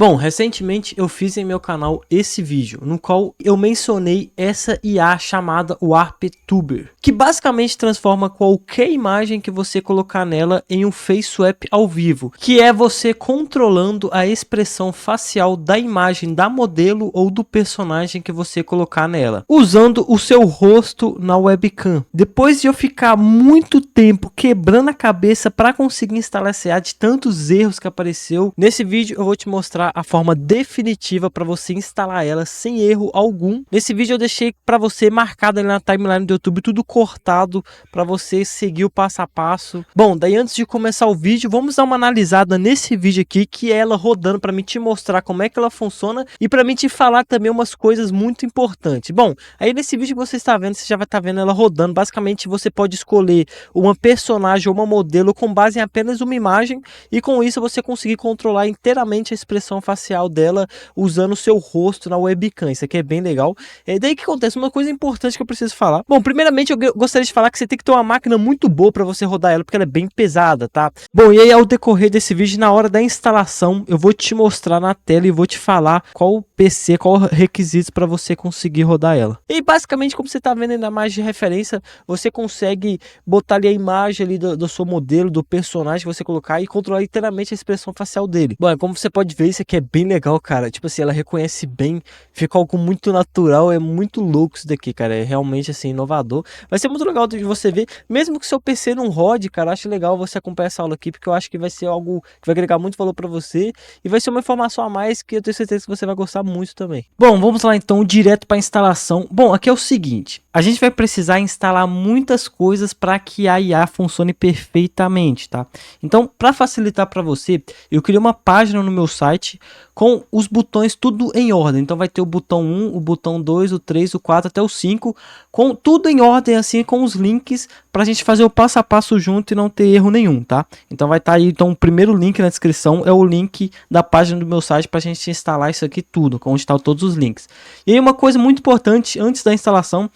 Bom, recentemente eu fiz em meu canal esse vídeo, no qual eu mencionei essa IA chamada WarpTuber, que basicamente transforma qualquer imagem que você colocar nela em um face swap ao vivo, que é você controlando a expressão facial da imagem da modelo ou do personagem que você colocar nela, usando o seu rosto na webcam. Depois de eu ficar muito tempo quebrando a cabeça para conseguir instalar essa IA de tantos erros que apareceu, nesse vídeo eu vou te mostrar a forma definitiva para você instalar ela sem erro algum. Nesse vídeo eu deixei para você marcado ali na timeline do YouTube, tudo cortado para você seguir o passo a passo. Bom, daí antes de começar o vídeo, vamos dar uma analisada nesse vídeo aqui, que é ela rodando, para mim te mostrar como é que ela funciona e para mim te falar também umas coisas muito importantes. Bom, aí nesse vídeo que você está vendo, você já vai estar vendo ela rodando. Basicamente você pode escolher uma personagem ou uma modelo com base em apenas uma imagem, e com isso você conseguir controlar inteiramente a expressão facial dela usando o seu rosto na webcam. Isso aqui é bem legal. Daí que acontece uma coisa importante que eu preciso falar. Bom, primeiramente eu gostaria de falar que você tem que ter uma máquina muito boa para você rodar ela, porque ela é bem pesada, tá? Bom, e aí ao decorrer desse vídeo, na hora da instalação, eu vou te mostrar na tela e vou te falar qual PC, qual requisitos para você conseguir rodar ela. E basicamente, como você tá vendo aí na imagem de referência, você consegue botar ali a imagem ali do seu modelo, do personagem que você colocar, e controlar inteiramente a expressão facial dele. Bom, como você pode ver, isso aqui é bem legal, cara. Tipo assim, ela reconhece bem, fica algo muito natural, é muito louco isso daqui, cara. É realmente assim, inovador. Vai ser muito legal de você ver, mesmo que o seu PC não rode, cara. Acho legal você acompanhar essa aula aqui, porque eu acho que vai ser algo que vai agregar muito valor para você e vai ser uma informação a mais que eu tenho certeza que você vai gostar muito também. Bom, vamos lá então direto para a instalação. Bom, aqui é o seguinte, a gente vai precisar instalar muitas coisas para que a IA funcione perfeitamente, tá? Então, para facilitar para você, eu criei uma página no meu site com os botões tudo em ordem. Então vai ter o botão 1, o botão 2, o 3, o 4 até o 5, com tudo em ordem assim, com os links para a gente fazer o passo a passo junto e não ter erro nenhum, tá? Então vai estar aí, então o primeiro link na descrição é o link da página do meu site para a gente instalar isso aqui tudo, onde estão todos os links. E aí uma coisa muito importante, antes da instalação,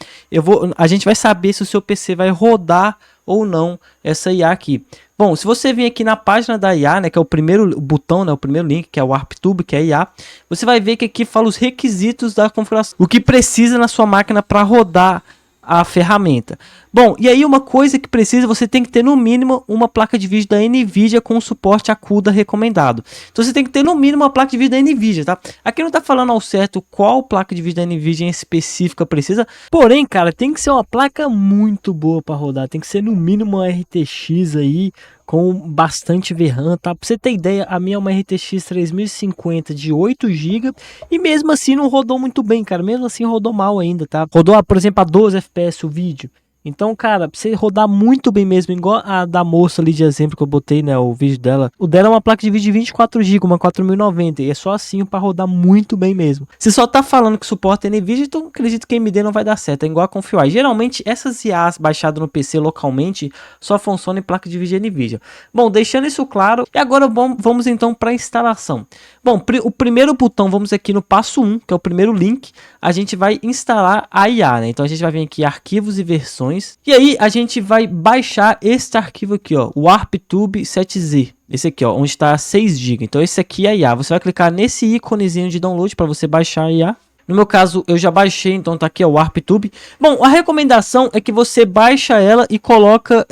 a gente vai saber se o seu PC vai rodar ou não essa IA aqui. Bom, se você vir aqui na página da IA, né, que é o primeiro botão, né, o primeiro link, que é o WarpTube, que é a IA, você vai ver que aqui fala os requisitos da configuração, o que precisa na sua máquina para rodar a ferramenta. Bom, e aí uma coisa que precisa, você tem que ter no mínimo uma placa de vídeo da NVIDIA com suporte a CUDA recomendado. Então você tem que ter no mínimo uma placa de vídeo da NVIDIA, tá? Aqui não tá falando ao certo qual placa de vídeo da NVIDIA em específica precisa, porém, cara, tem que ser uma placa muito boa para rodar, tem que ser no mínimo uma RTX aí, com bastante VRAM, tá? Pra você ter ideia, a minha é uma RTX 3050 de 8 GB e mesmo assim não rodou muito bem, cara. Mesmo assim rodou mal ainda, tá? Rodou, por exemplo, a 12 FPS o vídeo. Então, cara, pra você rodar muito bem mesmo, igual a da moça ali de exemplo que eu botei, né, o vídeo dela. O dela é uma placa de vídeo de 24 GB, uma 4090, e é só assim para rodar muito bem mesmo. Você só tá falando que suporta NVIDIA, então acredito que AMD não vai dar certo, é igual a Confluent. Geralmente, essas IAs baixadas no PC localmente só funcionam em placa de vídeo NVIDIA. Bom, deixando isso claro, e agora vamos então para a instalação. Bom, o primeiro botão, vamos aqui no passo 1, que é o primeiro link, a gente vai instalar a IA, né? Então a gente vai vir aqui arquivos e versões. E aí a gente vai baixar este arquivo aqui, ó, o WarpTube 7Z. Esse aqui, ó, onde está 6 GB. Então esse aqui é a IA. Você vai clicar nesse íconezinho de download para você baixar a IA. No meu caso, eu já baixei, então tá aqui ó, o WarpTube. Bom, a recomendação é que você baixa ela e coloca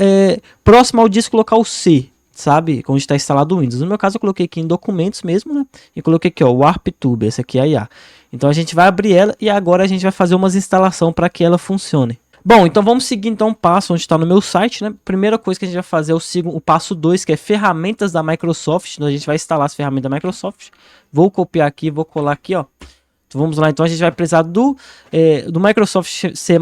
próximo ao disco local C, sabe? Onde está instalado o Windows. No meu caso, eu coloquei aqui em documentos mesmo, né? E coloquei aqui, ó, o WarpTube. Essa aqui é a IA. Então a gente vai abrir ela e agora a gente vai fazer umas instalação para que ela funcione. Bom, então vamos seguir então o passo onde está no meu site, né? Primeira coisa que a gente vai fazer é o passo 2, que é ferramentas da Microsoft. Então a gente vai instalar as ferramentas da Microsoft. Vou copiar aqui, vou colar aqui, ó. Então vamos lá, então a gente vai precisar do Microsoft C++,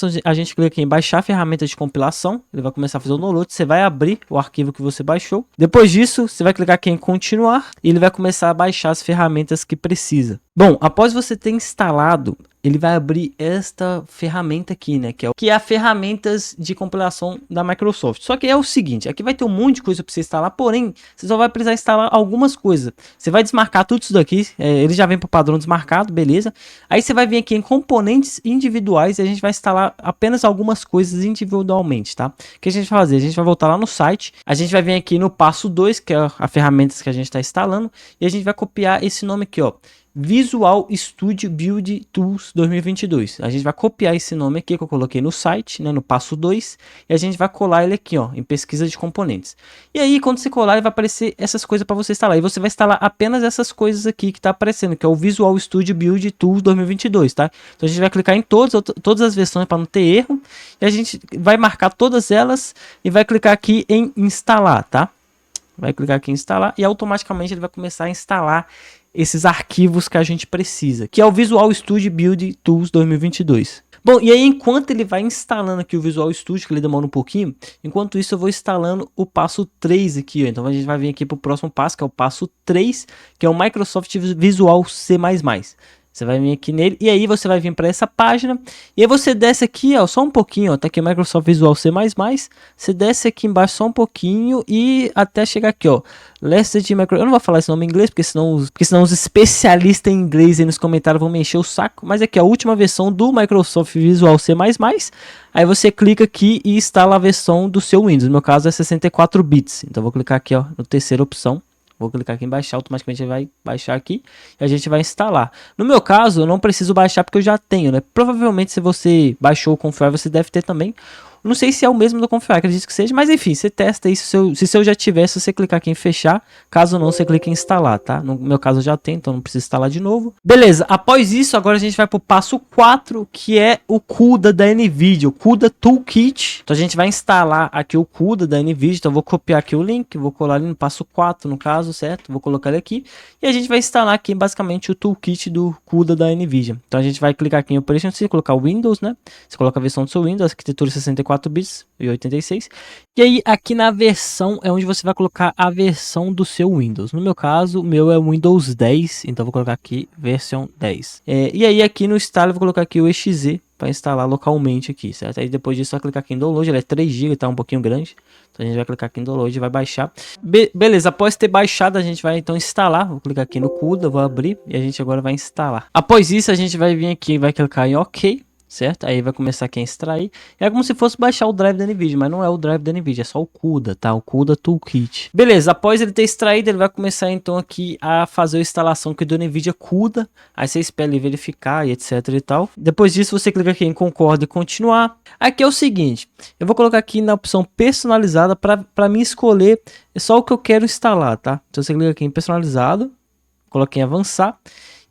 onde a gente clica em baixar ferramentas de compilação. Ele vai começar a fazer o download, você vai abrir o arquivo que você baixou. Depois disso, você vai clicar aqui em continuar e ele vai começar a baixar as ferramentas que precisa. Bom, após você ter instalado ele vai abrir esta ferramenta aqui, né, que é a ferramentas de compilação da Microsoft. Só que é o seguinte, aqui vai ter um monte de coisa para você instalar, porém, você só vai precisar instalar algumas coisas. Você vai desmarcar tudo isso daqui, ele já vem para o padrão desmarcado, beleza? Aí você vai vir aqui em componentes individuais e a gente vai instalar apenas algumas coisas individualmente, tá? O que a gente vai fazer? A gente vai voltar lá no site, a gente vai vir aqui no passo 2, que é a ferramenta que a gente está instalando, e a gente vai copiar esse nome aqui, ó. Visual Studio Build Tools 2022. A gente vai copiar esse nome aqui que eu coloquei no site, né, no passo 2, e a gente vai colar ele aqui, ó, em pesquisa de componentes. E aí, quando você colar, vai aparecer essas coisas para você instalar. E você vai instalar apenas essas coisas aqui que tá aparecendo, que é o Visual Studio Build Tools 2022, tá? Então a gente vai clicar em todas as versões para não ter erro, e a gente vai marcar todas elas e vai clicar aqui em instalar, tá? Vai clicar aqui em instalar e automaticamente ele vai começar a instalar esses arquivos que a gente precisa, que é o Visual Studio Build Tools 2022. Bom, e aí enquanto ele vai instalando aqui o Visual Studio, que ele demora um pouquinho, enquanto isso eu vou instalando o passo 3 aqui, ó. Então a gente vai vir aqui para o próximo passo, que é o passo 3, que é o Microsoft Visual C++. Você vai vir aqui nele e aí você vai vir para essa página e aí você desce aqui, ó, só um pouquinho, ó, tá aqui o Microsoft Visual C++, você desce aqui embaixo só um pouquinho e até chegar aqui, ó, Lasted Micro. Eu não vou falar esse nome em inglês porque senão os especialistas em inglês aí nos comentários vão me encher o saco, mas aqui é a última versão do Microsoft Visual C++. Aí você clica aqui e instala a versão do seu Windows. No meu caso é 64 bits. Então eu vou clicar aqui, ó, na terceira opção. Vou clicar aqui em baixar, automaticamente ele vai baixar aqui e a gente vai instalar. No meu caso, eu não preciso baixar porque eu já tenho, né? Provavelmente se você baixou o Config, você deve ter também. Não sei se é o mesmo do Config, acredito que seja, mas enfim, você testa isso. Se eu já tivesse, você clicar aqui em fechar. Caso não, você clica em instalar, tá? No meu caso eu já tenho, então não precisa instalar de novo. Beleza, após isso, agora a gente vai para o passo 4, que é o CUDA da NVIDIA, o CUDA Toolkit. Então a gente vai instalar aqui o CUDA da NVIDIA, então eu vou copiar aqui o link, vou colar ali no passo 4, no caso, certo? Vou colocar ele aqui. E a gente vai instalar aqui basicamente o Toolkit do CUDA da NVIDIA. Então a gente vai clicar aqui em Operation System, colocar o Windows, né? Você coloca a versão do seu Windows, arquitetura 64 bits e 86. E aí aqui na versão é onde você vai colocar a versão do seu Windows. No meu caso, o meu é o Windows 10, então vou colocar aqui versão 10. E aí aqui no install eu vou colocar aqui o exe para instalar localmente aqui, certo? Aí depois disso vai clicar aqui em download, ele é 3 GB, tá um pouquinho grande. Então a gente vai clicar aqui em download e vai baixar. Beleza, após ter baixado a gente vai então instalar. Vou clicar aqui no CUDA, vou abrir e a gente agora vai instalar. Após isso a gente vai vir aqui e vai clicar em OK. Certo? Aí vai começar aqui a extrair. É como se fosse baixar o drive da NVIDIA, mas não é o drive da NVIDIA, é só o CUDA, tá? O CUDA Toolkit. Beleza, após ele ter extraído, ele vai começar então aqui a fazer a instalação aqui do NVIDIA CUDA. Aí você espera ele verificar e etc e tal. Depois disso você clica aqui em concorda e continuar. Aqui é o seguinte, eu vou colocar aqui na opção personalizada para mim escolher só o que eu quero instalar, tá? Então você clica aqui em personalizado, coloca em avançar.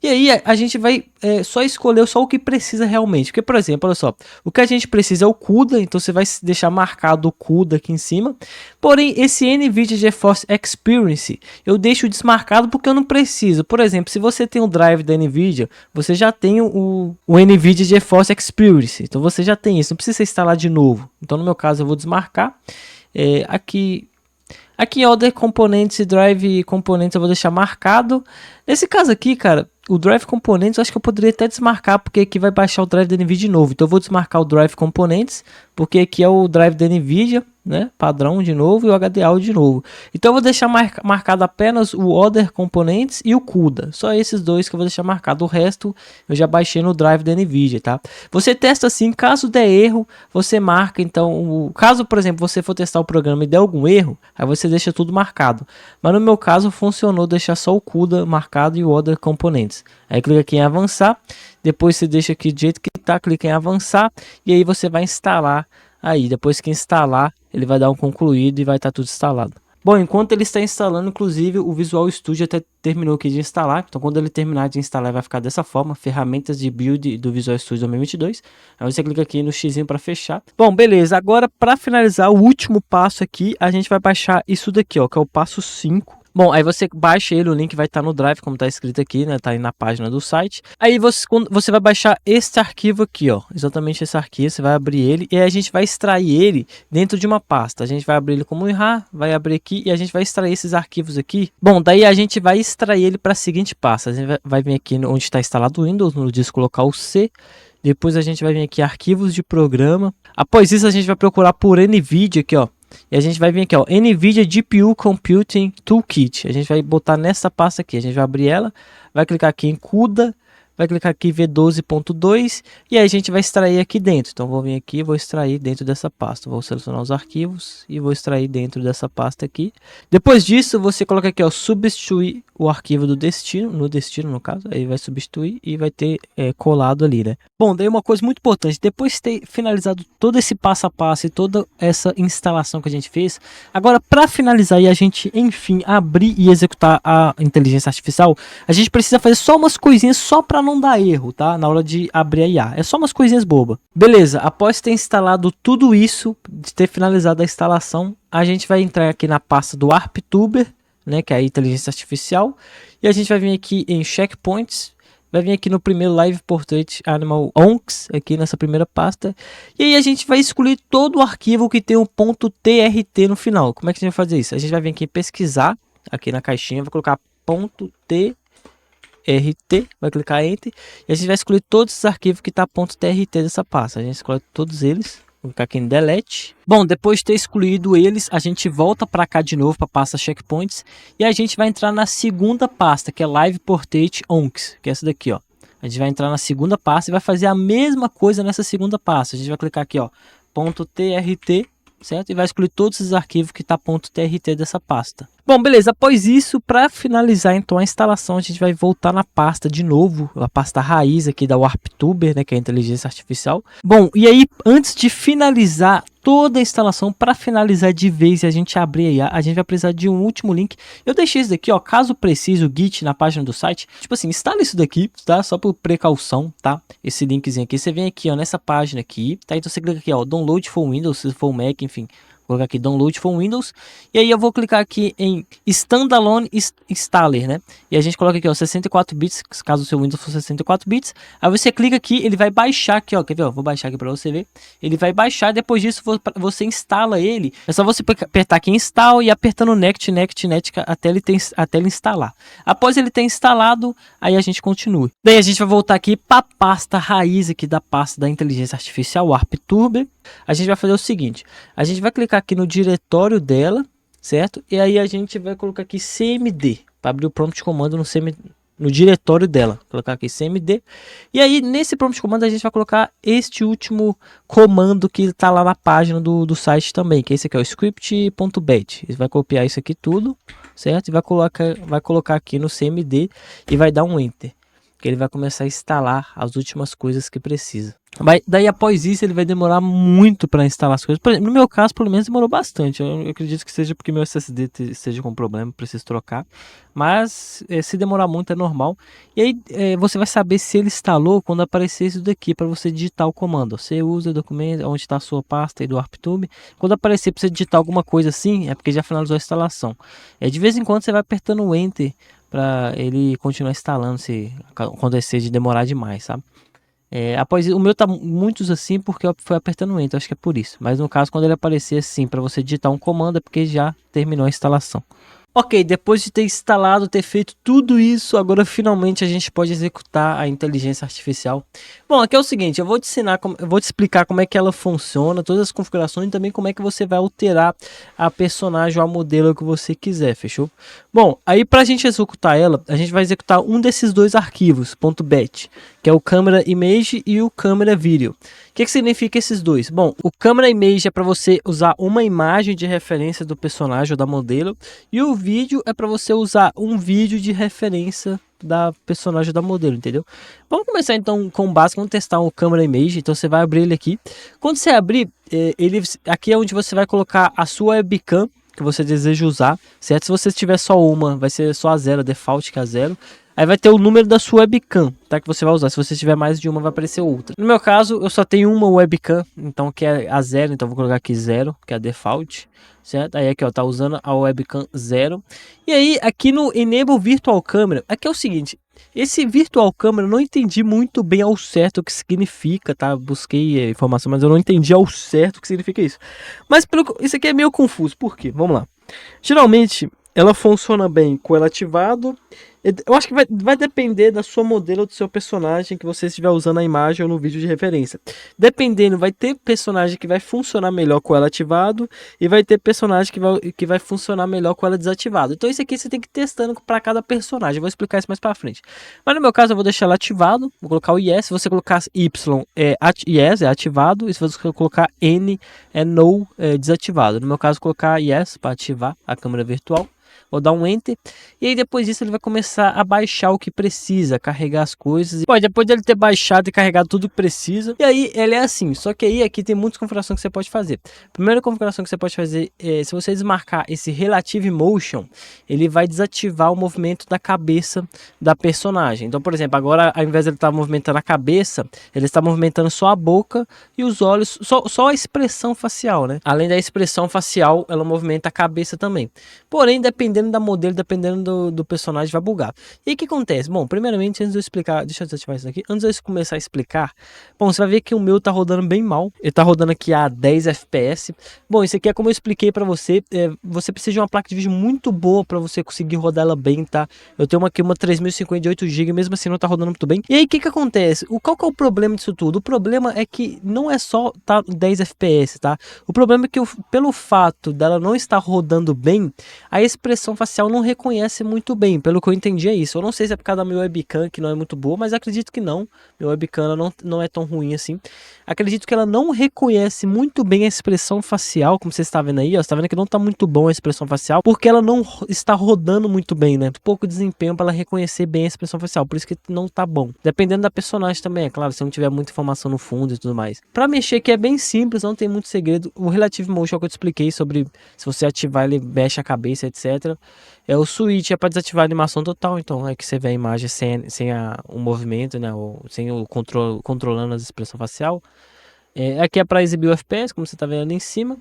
E aí a gente vai só escolher só o que precisa realmente. Porque, por exemplo, olha só, o que a gente precisa é o CUDA, então você vai deixar marcado o CUDA aqui em cima. Porém, esse NVIDIA GeForce Experience, eu deixo desmarcado porque eu não preciso. Por exemplo, se você tem o drive da NVIDIA, você já tem o NVIDIA GeForce Experience. Então você já tem isso, não precisa instalar de novo. Então no meu caso eu vou desmarcar. Aqui em Other Components e Drive Components eu vou deixar marcado. Nesse caso aqui, cara, o Drive Components eu acho que eu poderia até desmarcar, porque aqui vai baixar o Drive da NVIDIA de novo. Então eu vou desmarcar o Drive Components, porque aqui é o Drive da NVIDIA, né, padrão de novo, e o HDAO de novo. Então eu vou deixar marcado apenas o Other Components e o CUDA. Só esses dois que eu vou deixar marcado. O resto eu já baixei no Drive da NVIDIA, tá? Você testa assim, caso der erro, você marca. Então, caso, por exemplo, você for testar o programa e der algum erro, aí você deixa tudo marcado. Mas no meu caso funcionou deixar só o CUDA marcado e o Other Components. Aí clica aqui em avançar, depois você deixa aqui do jeito que tá, clica em avançar e aí você vai instalar aí. Depois que instalar, ele vai dar um concluído e vai estar tudo instalado. Bom, enquanto ele está instalando, inclusive o Visual Studio até terminou aqui de instalar. Então quando ele terminar de instalar, vai ficar dessa forma: ferramentas de build do Visual Studio 2022. Aí você clica aqui no X para fechar. Bom, beleza. Agora para finalizar o último passo aqui, a gente vai baixar isso daqui, ó, que é o passo 5. Bom, aí você baixa ele, o link vai estar no Drive, como está escrito aqui, né? Tá aí na página do site. Aí você vai baixar este arquivo aqui, ó. Exatamente esse arquivo, você vai abrir ele e aí a gente vai extrair ele dentro de uma pasta. A gente vai abrir ele como RAR, vai abrir aqui e a gente vai extrair esses arquivos aqui. Bom, daí a gente vai extrair ele para a seguinte pasta. A gente vai vir aqui onde está instalado o Windows, no disco local C. Depois a gente vai vir aqui arquivos de programa. Após isso a gente vai procurar por NVIDIA aqui, ó. E a gente vai vir aqui, ó, NVIDIA GPU Computing Toolkit. A gente vai botar nessa pasta aqui. A gente vai abrir ela, vai clicar aqui em CUDA, vai clicar aqui V12.2 e aí a gente vai extrair aqui dentro. Então vou vir aqui e vou extrair dentro dessa pasta. Vou selecionar os arquivos e vou extrair dentro dessa pasta aqui. Depois disso, você coloca aqui, ó, substituir o arquivo do destino, no destino no caso, aí vai substituir e vai ter colado ali, né? Bom, daí uma coisa muito importante, depois de ter finalizado todo esse passo a passo e toda essa instalação que a gente fez, agora para finalizar e a gente, enfim, abrir e executar a inteligência artificial, a gente precisa fazer só umas coisinhas só para não dar erro, tá? Na hora de abrir a IA, é só umas coisinhas bobas. Beleza, após ter instalado tudo isso, de ter finalizado a instalação, a gente vai entrar aqui na pasta do ARPtuber, né, que é a inteligência artificial, e a gente vai vir aqui em checkpoints, vai vir aqui no primeiro Live Portrait Animal Onks, aqui nessa primeira pasta, e aí a gente vai excluir todo o arquivo que tem um ponto .trt no final. Como é que a gente vai fazer isso? A gente vai vir aqui em pesquisar, aqui na caixinha, vai colocar ponto .trt, vai clicar Enter, e a gente vai excluir todos os arquivos que tá .trt dessa pasta. A gente exclui todos eles. Vou clicar aqui em Delete. Bom, depois de ter excluído eles, a gente volta para cá de novo para a pasta Checkpoints. E a gente vai entrar na segunda pasta, que é Live Portrait Onks, que é essa daqui, ó. A gente vai entrar na segunda pasta e vai fazer a mesma coisa nessa segunda pasta. A gente vai clicar aqui, ó, .trt, certo? E vai excluir todos os arquivos que tá .trt dessa pasta. Bom, beleza, após isso, para finalizar então a instalação, a gente vai voltar na pasta de novo, a pasta raiz aqui da ARPtuber, né, que é a inteligência artificial. Bom, e aí, antes de finalizar toda a instalação, para finalizar de vez e a gente abrir a IA, a gente vai precisar de um último link. Eu deixei isso daqui, ó, caso precise, o Git na página do site. Tipo assim, instala isso daqui, tá? Só por precaução, tá? Esse linkzinho aqui, você vem aqui, ó, nessa página aqui, tá? Então você clica aqui, ó, Download for Windows, se for Mac, enfim. Vou colocar aqui Download for Windows. E aí eu vou clicar aqui em Standalone Installer, né? E a gente coloca aqui, ó, 64 bits, caso o seu Windows for 64 bits. Aí você clica aqui, ele vai baixar aqui, ó. Quer ver? Ó, vou baixar aqui para você ver. Ele vai baixar, depois disso você instala ele. É só você apertar aqui em Install e apertando Next, até ele instalar. Após ele ter instalado, aí a gente continua. Daí a gente vai voltar aqui para a pasta raiz aqui da pasta da inteligência artificial, ARPtuber. A gente vai fazer o seguinte, a gente vai clicar aqui no diretório dela, certo? E aí a gente vai colocar aqui cmd, para abrir o prompt de comando no diretório dela. Vou colocar aqui cmd. E aí nesse prompt de comando a gente vai colocar este último comando que está lá na página do site também, que é esse aqui, ó, script.bat. Ele vai copiar isso aqui tudo, certo? E vai colocar aqui no cmd e vai dar um enter, que ele vai começar a instalar as últimas coisas que precisa. Daí após isso ele vai demorar muito para instalar as coisas. Por exemplo, no meu caso pelo menos demorou bastante. Eu acredito que seja porque meu SSD esteja com problema, preciso trocar. Mas se demorar muito é normal. E aí você vai saber se ele instalou quando aparecer isso daqui para você digitar o comando. Você usa o documento, onde está a sua pasta aí do ARPtuber. Quando aparecer para você digitar alguma coisa assim, é porque já finalizou a instalação. De vez em quando você vai apertando o Enter para ele continuar instalando, se acontecer de demorar demais, sabe? Após o meu tá muitos assim porque eu fui apertando o Enter, acho que é por isso. Mas no caso, quando ele aparecer assim para você digitar um comando, é porque já terminou a instalação. Ok, depois de ter instalado, ter feito tudo isso, agora finalmente a gente pode executar a inteligência artificial. Bom, aqui é o seguinte, eu vou te ensinar, eu vou te explicar como é que ela funciona, todas as configurações e também como é que você vai alterar a personagem ou a modelo que você quiser, fechou? Bom, aí pra gente executar ela, a gente vai executar um desses dois arquivos, .bat, que é o camera image e o camera video. O que significa esses dois? Bom, o camera image é para você usar uma imagem de referência do personagem ou da modelo, e o vídeo é para você usar um vídeo de referência da personagem ou da modelo, entendeu? Vamos começar então com o básico, vamos testar o camera image. Então você vai abrir ele aqui. Quando você abrir, aqui é onde você vai colocar a sua webcam que você deseja usar, certo? Se você tiver só uma, vai ser só a 0, default que é a 0. Aí vai ter o número da sua webcam, tá? Que você vai usar. Se você tiver mais de uma, vai aparecer outra. No meu caso, eu só tenho uma webcam, então que é a 0. Então vou colocar aqui 0, que é a default, certo? Aí aqui, ó, tá usando a webcam 0. E aí, aqui no Enable Virtual Camera, aqui é o seguinte. Esse Virtual Camera eu não entendi muito bem ao certo o que significa, tá? Busquei informação, mas eu não entendi ao certo o que significa isso. Mas isso aqui é meio confuso. Por quê? Vamos lá. Geralmente, ela funciona bem com ela ativado. Eu acho que vai depender da sua modelo, do seu personagem que você estiver usando a imagem ou no vídeo de referência. Dependendo, vai ter personagem que vai funcionar melhor com ela ativado e vai ter personagem que vai funcionar melhor com ela desativado. Então isso aqui você tem que ir testando para cada personagem. Eu vou explicar isso mais para frente. Mas no meu caso eu vou deixar ela ativado, vou colocar o yes. Se você colocar Y yes, é ativado, e se você colocar N é no, desativado. No meu caso colocar yes para ativar a câmera virtual. Vou dar um Enter. E aí depois disso ele vai começar a baixar o que precisa, carregar as coisas. Pô, depois dele ter baixado e carregado tudo que precisa. E aí ele é assim. Só que aí aqui tem muitas configurações que você pode fazer. Primeira configuração que você pode fazer é, se você desmarcar esse Relative Motion, ele vai desativar o movimento da cabeça da personagem. Então, por exemplo, agora ao invés de ele estar movimentando a cabeça, ele está movimentando só a boca e os olhos, só a expressão facial, né? Além da expressão facial, ela movimenta a cabeça também. Porém, dependendo da modelo, dependendo do personagem, vai bugar. E aí o que acontece? Bom, primeiramente, antes de eu explicar, deixa eu desativar isso aqui. Antes de eu começar a explicar, bom, você vai ver que o meu tá rodando bem mal. Ele tá rodando aqui a 10 FPS. Bom, isso aqui é como eu expliquei pra você. Você precisa de uma placa de vídeo muito boa pra você conseguir rodar ela bem, tá? Eu tenho aqui uma 3050 de 8GB, mesmo assim não tá rodando muito bem. E aí o que acontece? Qual que é o problema disso tudo? O problema é que não é só tá 10 FPS, tá? O problema é que pelo fato dela não estar rodando bem, a expressão facial não reconhece muito bem, pelo que eu entendi é isso. Eu não sei se é por causa da minha webcam, que não é muito boa, mas acredito que não. Minha webcam não é tão ruim assim. Acredito que ela não reconhece muito bem a expressão facial, como você está vendo aí, ó. Você está vendo que não está muito bom a expressão facial, porque ela não está rodando muito bem, né? Pouco desempenho para ela reconhecer bem a expressão facial, por isso que não tá bom. Dependendo da personagem também, é claro, se não tiver muita informação no fundo e tudo mais. Para mexer aqui é bem simples, não tem muito segredo. O Relative Motion que eu te expliquei sobre se você ativar ele mexe a cabeça, etc. O switch é para desativar a animação total, então é que você vê a imagem sem o movimento, né, ou sem o controlando a expressão facial. Aqui é para exibir o FPS, como você está vendo ali em cima.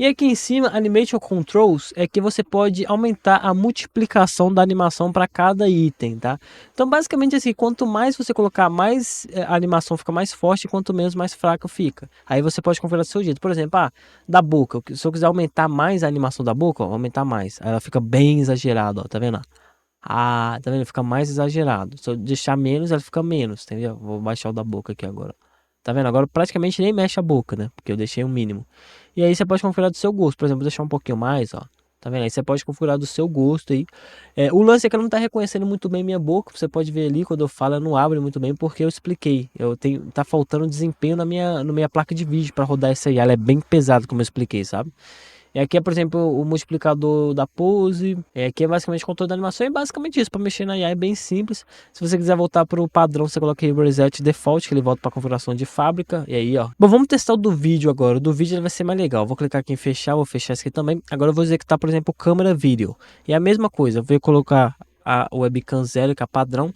E aqui em cima, Animation Controls, é que você pode aumentar a multiplicação da animação para cada item, tá? Então, basicamente assim, quanto mais você colocar, mais a animação fica mais forte, quanto menos, mais fraca fica. Aí você pode configurar do seu jeito. Por exemplo, da boca, se eu quiser aumentar mais a animação da boca, ó, aumentar mais. Aí ela fica bem exagerada, ó, tá vendo? Tá vendo? Fica mais exagerado. Se eu deixar menos, ela fica menos, entendeu? Vou baixar o da boca aqui agora. Tá vendo? Agora praticamente nem mexe a boca, né? Porque eu deixei o mínimo. E aí você pode configurar do seu gosto. Por exemplo, deixar um pouquinho mais, ó. Tá vendo? Aí você pode configurar do seu gosto aí. O lance é que ela não tá reconhecendo muito bem minha boca. Você pode ver ali, quando eu falo, ela não abre muito bem, porque eu expliquei. Tá faltando desempenho na minha placa de vídeo para rodar essa aí. Ela é bem pesada, como eu expliquei, sabe? Aqui é, por exemplo, o multiplicador da pose. Aqui é basicamente o controle da animação. E basicamente isso. Para mexer na IA é bem simples. Se você quiser voltar para o padrão, você coloca aí Reset Default, que ele volta para a configuração de fábrica. E aí, ó. Bom, vamos testar o do vídeo agora. O do vídeo ele vai ser mais legal. Vou clicar aqui em fechar. Vou fechar isso aqui também. Agora eu vou executar, por exemplo, câmera vídeo. E a mesma coisa. Eu vou colocar a webcam 0, que é padrão.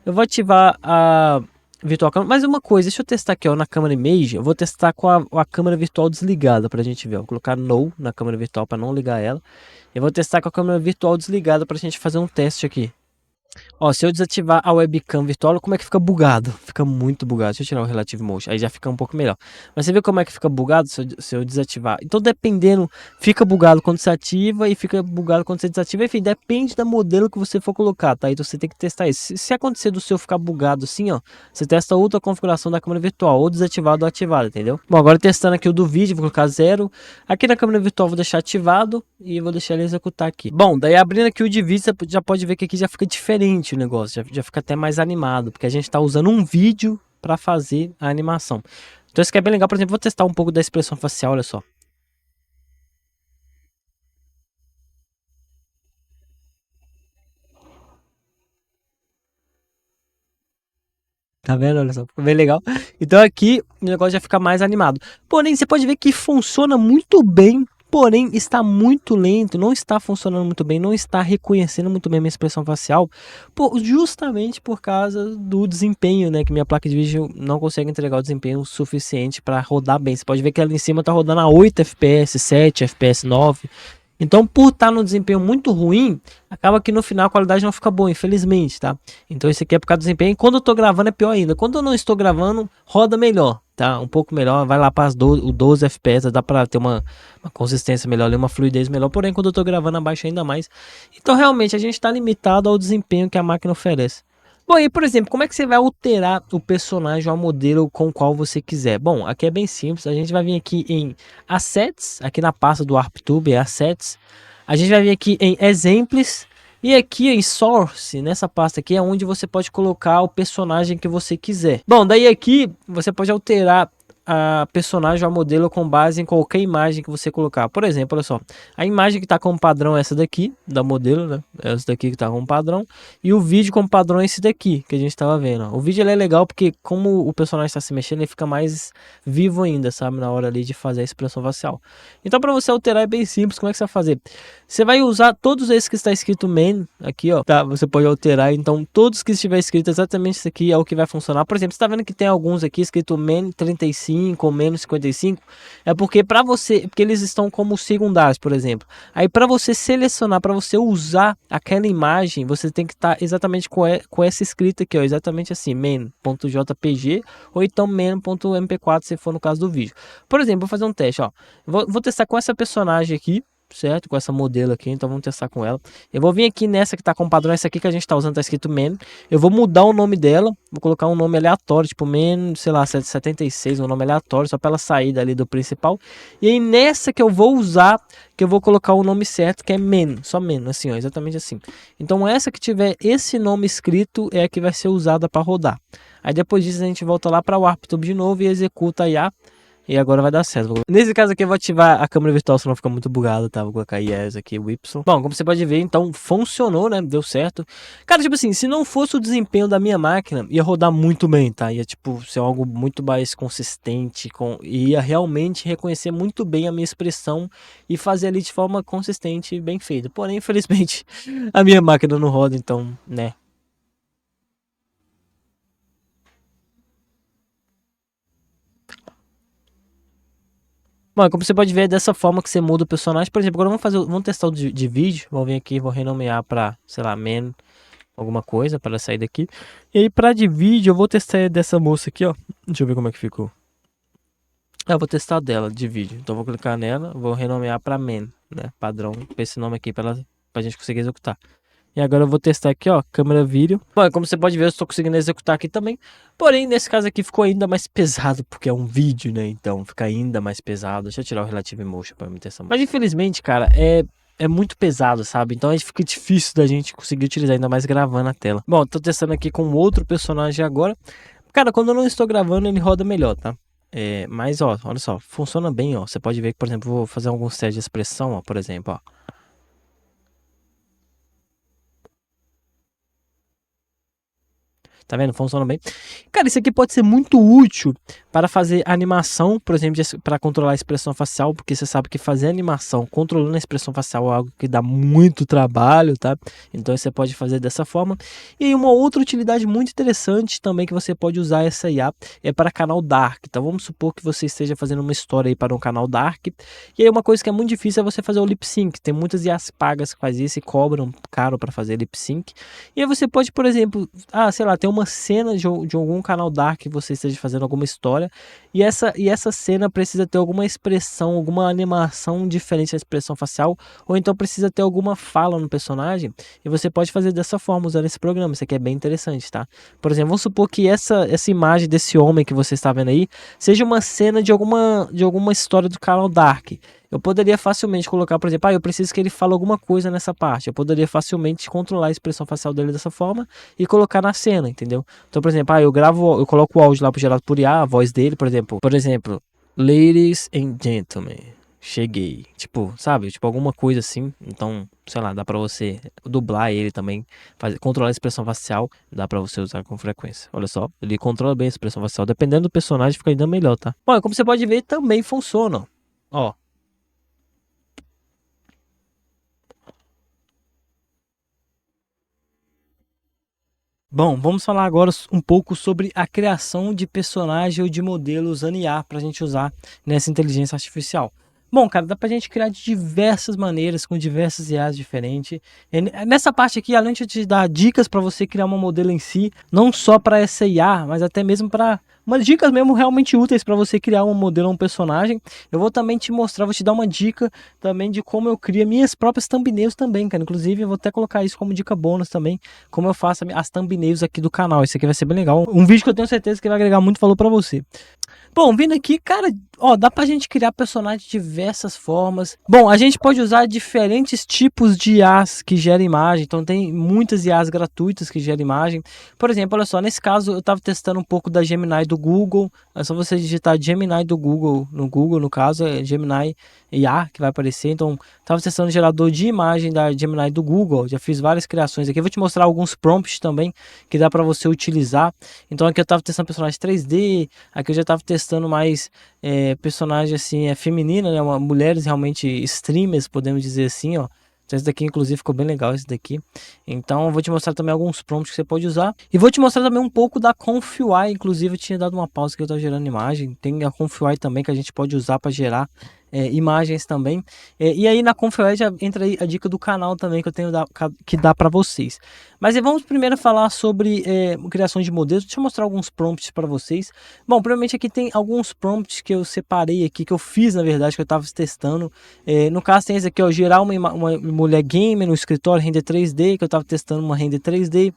Eu vou ativar a virtual câmera. Mais uma coisa, deixa eu testar aqui, ó, na câmera image. Eu vou testar com a câmera virtual desligada pra gente ver. Vou colocar no na câmera virtual para não ligar ela. Eu vou testar com a câmera virtual desligada pra gente fazer um teste aqui. Ó, se eu desativar a webcam virtual, como é que fica bugado? Fica muito bugado. Deixa eu tirar o Relative Motion, aí já fica um pouco melhor. Mas você vê como é que fica bugado se eu desativar? Então, dependendo, fica bugado quando você ativa e fica bugado quando você desativa. Enfim, depende da modelo que você for colocar, tá? Então, você tem que testar isso. Se acontecer do seu ficar bugado assim, ó, você testa outra configuração da câmera virtual, ou desativado ou ativado, entendeu? Bom, agora testando aqui o do vídeo, vou colocar 0. Aqui na câmera virtual vou deixar ativado e vou deixar ele executar aqui. Bom, daí abrindo aqui o de vídeo, você já pode ver que aqui já fica diferente o negócio, já fica até mais animado, porque a gente está usando um vídeo para fazer a animação. Então isso aqui é bem legal. Por exemplo, vou testar um pouco da expressão facial, olha só. Tá vendo? Olha só, ficou bem legal. Então aqui o negócio já fica mais animado. Porém, você pode ver que funciona muito bem porém está muito lento, não está funcionando muito bem, não está reconhecendo muito bem a minha expressão facial, justamente por causa do desempenho, né, que minha placa de vídeo não consegue entregar o desempenho suficiente para rodar bem. Você pode ver que ali em cima está rodando a 8 FPS, 7 FPS, 9. Então, por estar no desempenho muito ruim, acaba que no final a qualidade não fica boa, infelizmente, tá? Então, isso aqui é por causa do desempenho. E quando eu tô gravando é pior ainda. Quando eu não estou gravando, roda melhor, tá? Um pouco melhor, vai lá para as 12 FPS, dá para ter uma consistência melhor, uma fluidez melhor. Porém, quando eu tô gravando, abaixa ainda mais. Então, realmente, a gente está limitado ao desempenho que a máquina oferece. Bom, e por exemplo, como é que você vai alterar o personagem ao modelo com o qual você quiser? Bom, aqui é bem simples, a gente vai vir aqui em Assets, aqui na pasta do ArpTube, é Assets. A gente vai vir aqui em Exemplos e aqui em Source, nessa pasta aqui é onde você pode colocar o personagem que você quiser. Bom, daí aqui você pode alterar a personagem ou a modelo com base em qualquer imagem que você colocar. Por exemplo, olha só, a imagem que está como padrão é essa daqui, da modelo, né? Essa daqui que está como padrão. E o vídeo como padrão é esse daqui, que a gente estava vendo. Ó. O vídeo ele é legal porque como o personagem está se mexendo, ele fica mais vivo ainda, sabe? Na hora ali de fazer a expressão facial. Então, para você alterar é bem simples. Como é que você vai fazer? Você vai usar todos esses que está escrito main aqui, ó. Tá? Você pode alterar. Então, todos que estiver escrito exatamente isso aqui é o que vai funcionar. Por exemplo, você está vendo que tem alguns aqui escrito main 35 ou menos 55, é porque para você, porque eles estão como secundários, por exemplo. Aí para você selecionar, para você usar aquela imagem, você tem que estar exatamente com essa escrita aqui, ó, exatamente assim, main.jpg ou então main.mp4 se for no caso do vídeo. Por exemplo, vou fazer um teste, ó. Vou testar com essa personagem aqui, certo? Com essa modelo aqui, então vamos testar com ela. Eu vou vir aqui nessa que tá com padrão, essa aqui que a gente tá usando, tá escrito main. Eu vou mudar o nome dela, vou colocar um nome aleatório, tipo main, sei lá, 76, um nome aleatório, só pra ela sair dali do principal. E aí nessa que eu vou usar, que eu vou colocar o nome certo, que é main, só main, assim, ó, exatamente assim. Então essa que tiver esse nome escrito é a que vai ser usada para rodar. Aí depois disso a gente volta lá para o ArpTube de novo e executa a IA. E agora vai dar certo. Nesse caso aqui eu vou ativar a câmera virtual, senão fica muito bugado, tá? Vou colocar IES aqui, o Y. Bom, como você pode ver, então funcionou, né? Deu certo. Cara, tipo assim, se não fosse o desempenho da minha máquina, ia rodar muito bem, tá? Ia, tipo, ser algo muito mais consistente, ia realmente reconhecer muito bem a minha expressão e fazer ali de forma consistente e bem feita. Porém, infelizmente, a minha máquina não roda, então, né? Bom, como você pode ver, é dessa forma que você muda o personagem. Por exemplo, agora vamos testar o de vídeo. Vou vir aqui, vou renomear para, sei lá, man, alguma coisa para sair daqui. E aí, para de vídeo, eu vou testar dessa moça aqui, ó. Deixa eu ver como é que ficou. Eu vou testar dela de vídeo. Então, vou clicar nela, vou renomear para man, né? Padrão, com esse nome aqui para a gente conseguir executar. E agora eu vou testar aqui, ó, câmera vídeo. Bom, como você pode ver, eu estou conseguindo executar aqui também. Porém, nesse caso aqui ficou ainda mais pesado, porque é um vídeo, né? Então fica ainda mais pesado. Deixa eu tirar o Relative Motion para meter essa. Mas infelizmente, cara, é muito pesado, sabe? Então fica difícil da gente conseguir utilizar, ainda mais gravando a tela. Bom, tô testando aqui com outro personagem agora. Cara, quando eu não estou gravando, ele roda melhor, tá? Mas, ó, olha só, funciona bem, ó. Você pode ver que, por exemplo, vou fazer alguns testes de expressão, ó, por exemplo, ó. Tá vendo? Funciona bem. Cara, isso aqui pode ser muito útil para fazer animação, por exemplo, para controlar a expressão facial, porque você sabe que fazer animação controlando a expressão facial é algo que dá muito trabalho, tá? Então você pode fazer dessa forma. E aí uma outra utilidade muito interessante também que você pode usar essa IA é para canal Dark. Então vamos supor que você esteja fazendo uma história aí para um canal Dark. E aí uma coisa que é muito difícil é você fazer o lip sync. Tem muitas IAs pagas que fazem isso e cobram caro para fazer lip sync. E aí você pode, por exemplo, sei lá, ter uma cena de algum canal Dark que você esteja fazendo alguma história e essa cena precisa ter alguma expressão, alguma animação diferente da expressão facial, ou então precisa ter alguma fala no personagem, e você pode fazer dessa forma usando esse programa. Isso aqui é bem interessante, tá? Por exemplo, vamos supor que essa imagem desse homem que você está vendo aí seja uma cena de alguma história do canal Dark. Eu poderia facilmente colocar, por exemplo, eu preciso que ele fale alguma coisa nessa parte. Eu poderia facilmente controlar a expressão facial dele dessa forma e colocar na cena, entendeu? Então, por exemplo, eu coloco o áudio lá gerado por IA, a voz dele, por exemplo, Ladies and Gentlemen, cheguei. Tipo, sabe? Tipo, alguma coisa assim. Então, sei lá, dá pra você dublar ele também, controlar a expressão facial, dá pra você usar com frequência. Olha só, ele controla bem a expressão facial. Dependendo do personagem, fica ainda melhor, tá? Bom, como você pode ver, também funciona, ó. Bom, vamos falar agora um pouco sobre a criação de personagem ou de modelo usando IA para a gente usar nessa inteligência artificial. Bom, cara, dá pra gente criar de diversas maneiras, com diversas IAs diferentes. Nessa parte aqui, além de te dar dicas para você criar uma modelo em si, não só para essa IA, mas até mesmo para umas dicas mesmo realmente úteis para você criar um modelo ou um personagem. Eu vou também te mostrar, vou te dar uma dica também de como eu crio minhas próprias thumbnails também, cara. Inclusive, eu vou até colocar isso como dica bônus também, como eu faço as thumbnails aqui do canal. Isso aqui vai ser bem legal. Um vídeo que eu tenho certeza que vai agregar muito valor para você. Bom, vindo aqui, cara, ó, dá pra gente criar personagens de diversas formas. Bom, a gente pode usar diferentes tipos de IAs que geram imagem. Então tem muitas IAs gratuitas que geram imagem. Por exemplo, olha só, nesse caso eu tava testando um pouco da Gemini do Google. É só você digitar Gemini do Google, no caso é Gemini IA que vai aparecer. Então, tava testando o gerador de imagem da Gemini do Google. Já fiz várias criações aqui. Eu vou te mostrar alguns prompts também que dá pra você utilizar. Então aqui eu tava testando personagem 3D, aqui eu já tava testando mais personagem assim, feminina, né? Mulheres realmente streamers, podemos dizer assim, ó. Então esse daqui inclusive ficou bem legal esse daqui. Então eu vou te mostrar também alguns prompts que você pode usar. E vou te mostrar também um pouco da ConfUI, inclusive eu tinha dado uma pausa que eu tava gerando imagem. Tem a ConfUI também que a gente pode usar para gerar imagens também. E aí na ConfUI já entra aí a dica do canal também que eu tenho que dar para vocês. Mas vamos primeiro falar sobre criação de modelos. Deixa eu mostrar alguns prompts para vocês. Bom, primeiramente aqui tem alguns prompts que eu separei aqui, que eu fiz na verdade, que eu estava testando. No caso tem esse aqui, ó, gerar uma mulher gamer no escritório, render 3D, que eu estava testando uma render 3D.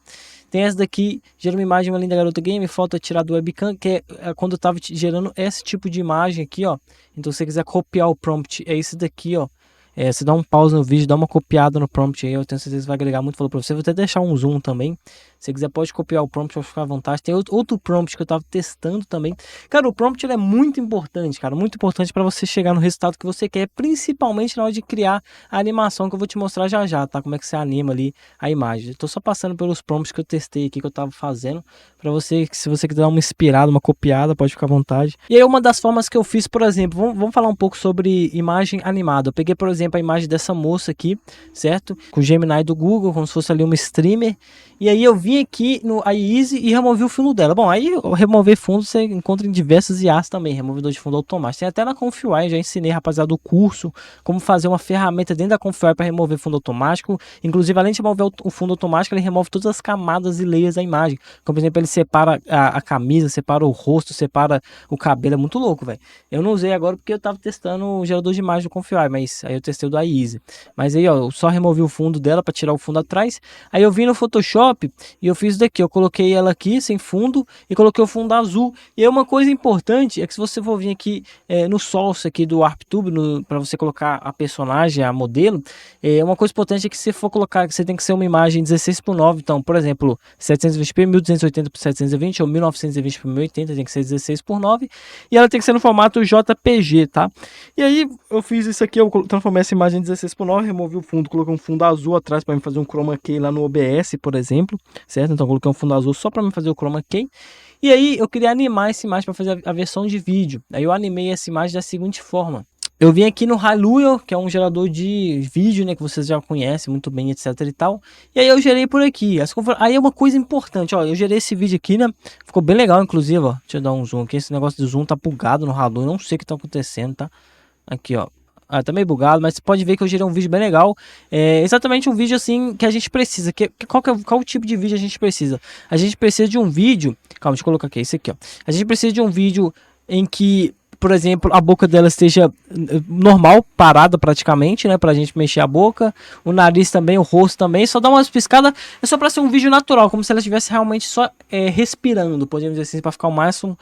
Tem essa daqui, gera uma imagem, uma linda garota game, foto tirada do webcam, que é quando eu estava gerando esse tipo de imagem aqui, ó. Então se você quiser copiar o prompt, é esse daqui, ó. Você dá um pause no vídeo, dá uma copiada no prompt aí, eu tenho certeza que vai agregar muito valor para você. Vou até deixar um zoom também. Se você quiser pode copiar o prompt, vai ficar à vontade. Tem outro prompt que eu tava testando também. Cara, o prompt ele é muito importante, cara, muito importante para você chegar no resultado que você quer, principalmente na hora de criar a animação que eu vou te mostrar já já, tá? Como é que você anima ali a imagem. Eu tô só passando pelos prompts que eu testei aqui, que eu tava fazendo, para você, se você quiser dar uma inspirada, uma copiada, pode ficar à vontade. E aí uma das formas que eu fiz, por exemplo, vamos falar um pouco sobre imagem animada. Eu peguei, por exemplo, a imagem dessa moça aqui, certo? Com o Gemini do Google, como se fosse ali uma streamer. E aí eu vim aqui no iEasy e removi o fundo dela. Bom, aí remover fundo você encontra em diversas IAs também, removedor de fundo automático. Tem até na ConfUI, já ensinei, rapaziada, do curso, como fazer uma ferramenta dentro da ConfUI para remover fundo automático. Inclusive, além de remover o fundo automático, ele remove todas as camadas e layers da imagem. Como, por exemplo, ele separa a camisa, separa o rosto, separa o cabelo. É muito louco, velho. Eu não usei agora porque eu tava testando o gerador de imagem do ConfUI, mas aí eu testei o do iEasy. Mas aí, ó, eu só removi o fundo dela para tirar o fundo atrás. Aí eu vim no Photoshop e eu fiz daqui, eu coloquei ela aqui sem fundo e coloquei o fundo azul. E aí uma coisa importante é que se você for vir aqui no source aqui do ArpTube, para você colocar a personagem, a modelo, uma coisa importante é que se for colocar, você tem que ser uma imagem 16:9, então, por exemplo, 720p, 1280 por 720 ou 1920 por 1080, tem que ser 16:9 e ela tem que ser no formato JPG, tá? E aí eu fiz isso aqui, eu transformei essa imagem em 16:9, removi o fundo, coloquei um fundo azul atrás para fazer um chroma key lá no OBS, por exemplo, certo? Então coloquei um fundo azul só para fazer o chroma key. E aí eu queria animar essa imagem para fazer a versão de vídeo. Aí eu animei essa imagem da seguinte forma. Eu vim aqui no Hailuo, que é um gerador de vídeo, né, que vocês já conhecem muito bem, etc e tal. E aí eu gerei por aqui. Aí é uma coisa importante, ó, eu gerei esse vídeo aqui, né, ficou bem legal, inclusive, ó. Deixa eu dar um zoom aqui, esse negócio de zoom tá bugado no Hailuo, eu não sei o que tá acontecendo, tá? Aqui, ó. Tá meio bugado, mas você pode ver que eu gerei um vídeo bem legal. É exatamente um vídeo assim que a gente precisa. Qual tipo de vídeo a gente precisa? A gente precisa de um vídeo. Calma, deixa eu colocar aqui, esse aqui, ó. A gente precisa de um vídeo em que, por exemplo, a boca dela esteja normal, parada praticamente, né, pra gente mexer a boca, o nariz também, o rosto também, só dá umas piscadas, é só pra ser um vídeo natural, como se ela estivesse realmente só respirando, podemos dizer assim, pra ficar o máximo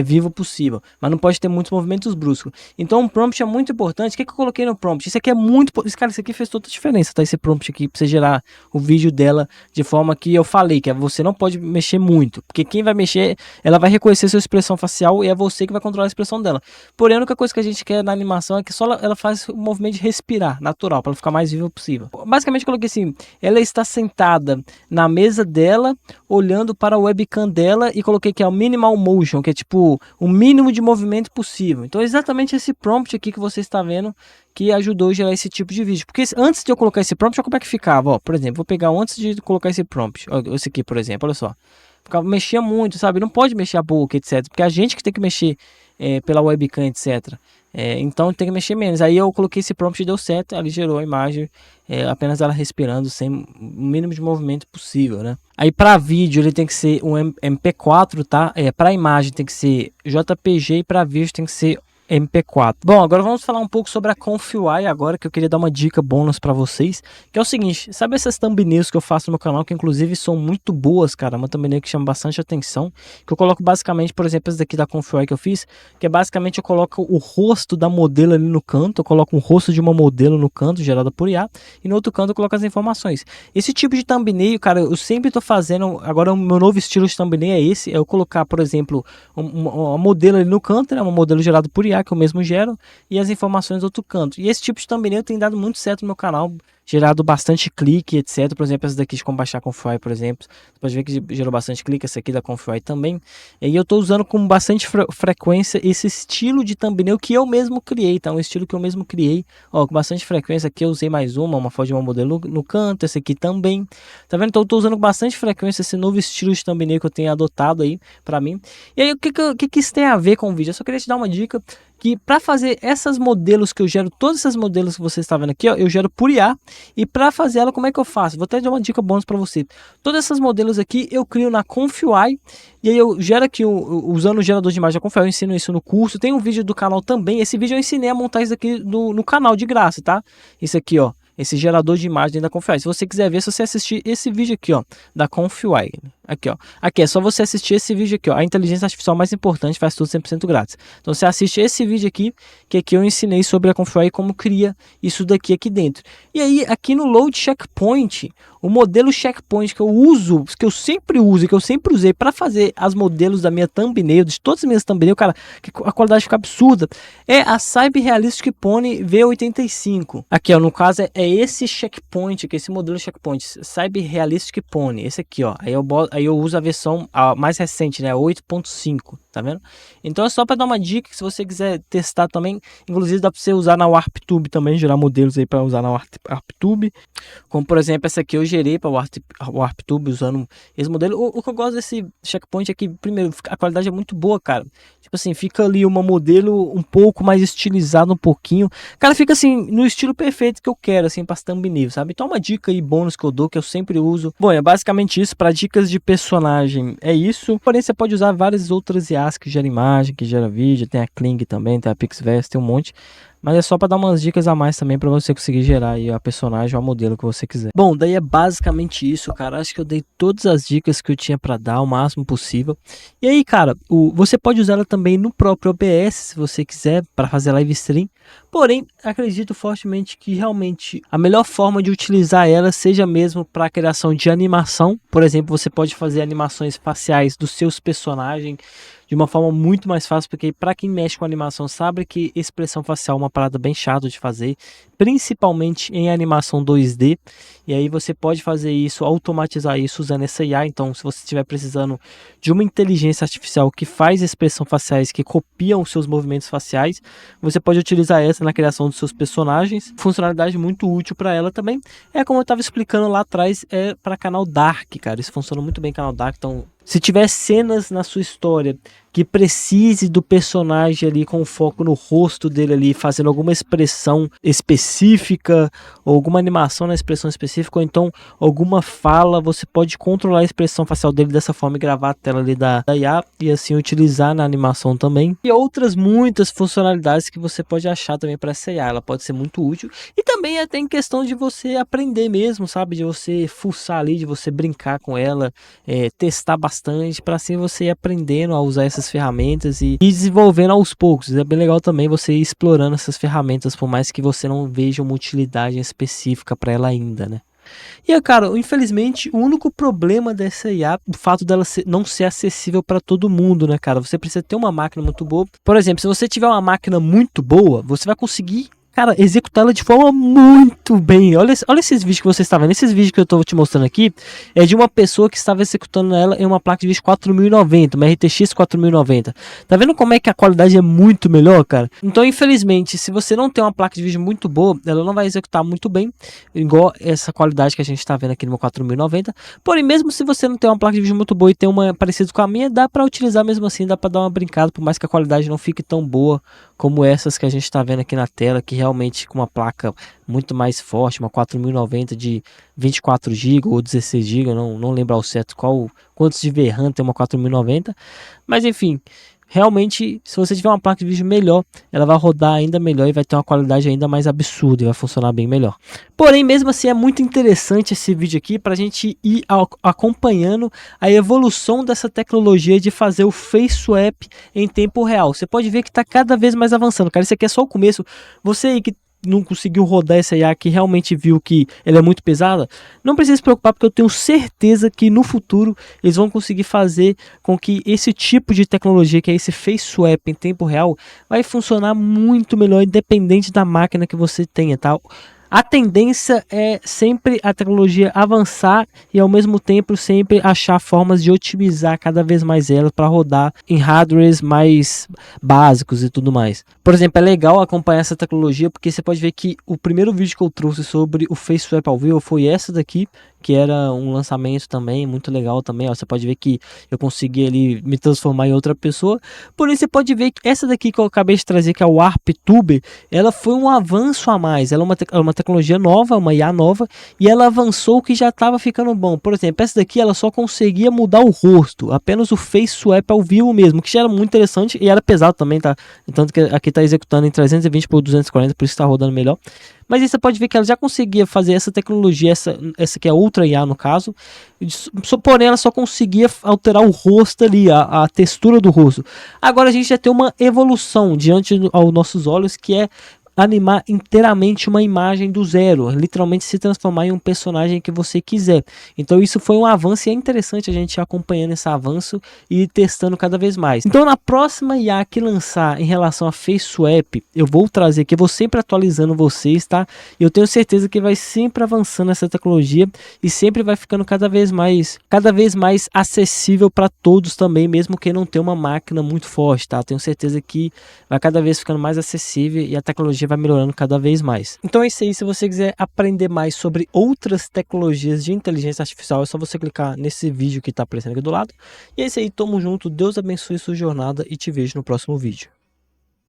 vivo possível, mas não pode ter muitos movimentos bruscos. Então o prompt é muito importante. O que eu coloquei no prompt? Isso aqui é muito, cara, isso aqui fez toda a diferença, tá, esse prompt aqui, pra você gerar o vídeo dela de forma que eu falei, que você não pode mexer muito, porque quem vai mexer, ela vai reconhecer sua expressão facial e é você que vai controlar a expressão dela. dela. Porém, a única coisa que a gente quer na animação é que só ela faz o movimento de respirar, natural, para ela ficar mais viva possível. Basicamente, eu coloquei assim, ela está sentada na mesa dela, olhando para a webcam dela, e coloquei que é o minimal motion, que é tipo o mínimo de movimento possível. Então, é exatamente esse prompt aqui que você está vendo que ajudou a gerar esse tipo de vídeo. Porque antes de eu colocar esse prompt, olha como é que ficava. Ó, por exemplo, vou pegar antes de colocar esse prompt. Ó, esse aqui, por exemplo, olha só. Mexia muito, sabe? Não pode mexer a boca, etc. Porque a gente que tem que mexer pela webcam, etc. Então tem que mexer menos. Aí eu coloquei esse prompt e deu certo. Ele gerou a imagem apenas ela respirando sem o mínimo de movimento possível, né? Aí para vídeo ele tem que ser um MP4, tá? Para imagem tem que ser JPG e para vídeo tem que ser MP4. Bom, agora vamos falar um pouco sobre a Confluent agora, que eu queria dar uma dica bônus para vocês, que é o seguinte, sabe essas thumbnails que eu faço no meu canal, que inclusive são muito boas, cara, uma thumbnail que chama bastante atenção, que eu coloco basicamente, por exemplo, essa daqui da Confluent que eu fiz, que é basicamente eu coloco o rosto da modelo ali no canto, eu coloco um rosto de uma modelo no canto, gerada por IA, e no outro canto eu coloco as informações. Esse tipo de thumbnail, cara, eu sempre tô fazendo, agora o meu novo estilo de thumbnail é esse, é eu colocar, por exemplo, uma modelo ali no canto, né, uma modelo gerada por IA, que eu mesmo gero, e as informações do outro canto. E esse tipo de thumbnail tem dado muito certo no meu canal, gerado bastante clique, etc. Por exemplo, essa daqui de como baixar Confluent, por exemplo, você pode ver que gerou bastante clique, essa aqui da Confluent também. E eu estou usando com bastante frequência esse estilo de thumbnail que eu mesmo criei, tá? Um estilo que eu mesmo criei, ó, com bastante frequência. Aqui eu usei mais uma foto de uma modelo no canto, essa aqui também, tá vendo? Então eu estou usando com bastante frequência esse novo estilo de thumbnail que eu tenho adotado aí pra mim. E aí, o que isso tem a ver com o vídeo? Eu só queria te dar uma dica que para fazer essas modelos que eu gero, todos esses modelos que você está vendo aqui, ó, eu gero por IA, e para fazer ela, como é que eu faço? Vou até dar uma dica bônus para você. Todas essas modelos aqui eu crio na Confluent, e aí eu gero aqui, usando o gerador de imagem da Confluent, eu ensino isso no curso, tem um vídeo do canal também, esse vídeo eu ensinei a montar isso aqui no canal de graça, tá? Isso aqui, ó, esse gerador de imagem da Confluent. Se você quiser ver, se você assistir esse vídeo aqui, ó, da Confluent. Aqui, ó. Aqui é só você assistir esse vídeo aqui, ó. A inteligência artificial mais importante, faz tudo 100% grátis. Então você assiste esse vídeo aqui, que aqui eu ensinei sobre a Confluent e como cria isso daqui aqui dentro. E aí, aqui no Load Checkpoint, o modelo Checkpoint que eu uso, que eu sempre uso, que eu sempre usei para fazer as modelos da minha thumbnail, de todas as minhas thumbnails, cara, que a qualidade fica absurda, é a Cyber Realistic Pony V85. Aqui, ó, no caso é esse checkpoint, que é esse modelo Checkpoint, Cyber Realistic Pony, esse aqui, ó. Aí eu uso a versão mais recente, né, 8.5, tá vendo? Então é só para dar uma dica, que se você quiser testar também, inclusive dá para você usar na WarpTube também, gerar modelos aí para usar na WarpTube, como por exemplo essa aqui eu gerei para WarpTube usando esse modelo. O que eu gosto desse checkpoint é que, primeiro, a qualidade é muito boa, cara. Tipo assim, fica ali uma modelo um pouco mais estilizada, um pouquinho. Cara, fica assim, no estilo perfeito que eu quero, assim, para thumbnail, sabe? Então uma dica aí, bônus que eu dou, que eu sempre uso. Bom, é basicamente isso. Para dicas de personagem, é isso. Porém, você pode usar várias outras IAs que gera imagem, que gera vídeo. Tem a Kling também, tem a Pixverse, tem um monte. Mas é só para dar umas dicas a mais também para você conseguir gerar aí a personagem ou a modelo que você quiser. Bom, daí é basicamente isso, cara. Acho que eu dei todas as dicas que eu tinha para dar, o máximo possível. E aí, cara, você pode usar ela também no próprio OBS, se você quiser, para fazer live stream. Porém, acredito fortemente que realmente a melhor forma de utilizar ela seja mesmo para a criação de animação. Por exemplo, você pode fazer animações faciais dos seus personagens de uma forma muito mais fácil, porque para quem mexe com animação sabe que expressão facial é uma parada bem chata de fazer, principalmente em animação 2D, e aí você pode fazer isso, automatizar isso usando essa IA. Então, se você estiver precisando de uma inteligência artificial que faz expressão faciais, que copiam os seus movimentos faciais, você pode utilizar essa na criação dos seus personagens. Funcionalidade muito útil para ela também, é como eu estava explicando lá atrás, é para canal Dark, cara, isso funciona muito bem canal Dark. Então, se tiver cenas na sua história que precise do personagem ali com foco no rosto dele ali, fazendo alguma expressão específica, ou alguma animação na expressão específica, ou então alguma fala, você pode controlar a expressão facial dele dessa forma e gravar a tela ali da IA e assim utilizar na animação também. E outras muitas funcionalidades que você pode achar também para essa IA, ela pode ser muito útil. E também até em questão de você aprender mesmo, sabe, de você fuçar ali, de você brincar com ela, testar bastante, para assim você ir aprendendo a usar essas ferramentas e desenvolvendo aos poucos. É bem legal também você ir explorando essas ferramentas, por mais que você não veja uma utilidade específica para ela ainda, né? E, cara, infelizmente, o único problema dessa IA, o fato dela não ser acessível para todo mundo, né, cara? Você precisa ter uma máquina muito boa. Por exemplo, se você tiver uma máquina muito boa, você vai conseguir, cara, executá-la de forma muito bem. Olha esses vídeos que você está vendo. Esses vídeos que eu estou te mostrando aqui é de uma pessoa que estava executando ela em uma placa de vídeo 4090, uma RTX 4090. Tá vendo como é que a qualidade é muito melhor, cara? Então, infelizmente, se você não tem uma placa de vídeo muito boa, ela não vai executar muito bem, igual essa qualidade que a gente está vendo aqui no meu 4090. Porém, mesmo se você não tem uma placa de vídeo muito boa e tem uma parecida com a minha, dá para utilizar mesmo assim, dá para dar uma brincada, por mais que a qualidade não fique tão boa como essas que a gente está vendo aqui na tela, que realmente com uma placa muito mais forte, uma 4090 de 24 GB ou 16 GB, não lembro ao certo quantos de VRAM tem uma 4090, mas enfim, realmente, se você tiver uma placa de vídeo melhor, ela vai rodar ainda melhor e vai ter uma qualidade ainda mais absurda e vai funcionar bem melhor. Porém, mesmo assim, é muito interessante esse vídeo aqui para a gente ir acompanhando a evolução dessa tecnologia de fazer o Face Swap em tempo real. Você pode ver que está cada vez mais avançando, cara. Isso aqui é só o começo. Você aí que não conseguiu rodar essa IA, que realmente viu que ela é muito pesada, não precisa se preocupar, porque eu tenho certeza que no futuro eles vão conseguir fazer com que esse tipo de tecnologia, que é esse Face Swap em tempo real, vai funcionar muito melhor, independente da máquina que você tenha, tá? A tendência é sempre a tecnologia avançar e ao mesmo tempo sempre achar formas de otimizar cada vez mais ela para rodar em hardwares mais básicos e tudo mais. Por exemplo, é legal acompanhar essa tecnologia porque você pode ver que o primeiro vídeo que eu trouxe sobre o Face Swap ao vivo foi essa daqui, que era um lançamento também, muito legal também, ó. Você pode ver que eu consegui ali me transformar em outra pessoa. Porém, você pode ver que essa daqui que eu acabei de trazer, que é o ArpTuber, ela foi um avanço a mais. Ela é uma tecnologia nova, uma IA nova, e ela avançou que já estava ficando bom. Por exemplo, essa daqui ela só conseguia mudar o rosto, apenas o Face Swap ao vivo mesmo, que já era muito interessante e era pesado também, tá? Tanto que aqui tá executando em 320 por 240, por isso está rodando melhor. Mas aí você pode ver que ela já conseguia fazer essa tecnologia, essa que é outra IA no caso, porém ela só conseguia alterar o rosto ali, a textura do rosto. Agora a gente já tem uma evolução diante aos nossos olhos, que é animar inteiramente uma imagem do zero, literalmente se transformar em um personagem que você quiser. Então isso foi um avanço e é interessante a gente ir acompanhando esse avanço e ir testando cada vez mais. Então na próxima IA que lançar em relação a Face Swap, eu vou trazer aqui, eu vou sempre atualizando vocês, tá? Eu tenho certeza que vai sempre avançando essa tecnologia e sempre vai ficando cada vez mais acessível para todos também, mesmo quem não tem uma máquina muito forte, tá? Tenho certeza que vai cada vez ficando mais acessível e a tecnologia vai melhorando cada vez mais. Então é isso aí. Se você quiser aprender mais sobre outras tecnologias de inteligência artificial, é só você clicar nesse vídeo que está aparecendo aqui do lado. E é isso aí, tamo junto, Deus abençoe sua jornada e te vejo no próximo vídeo.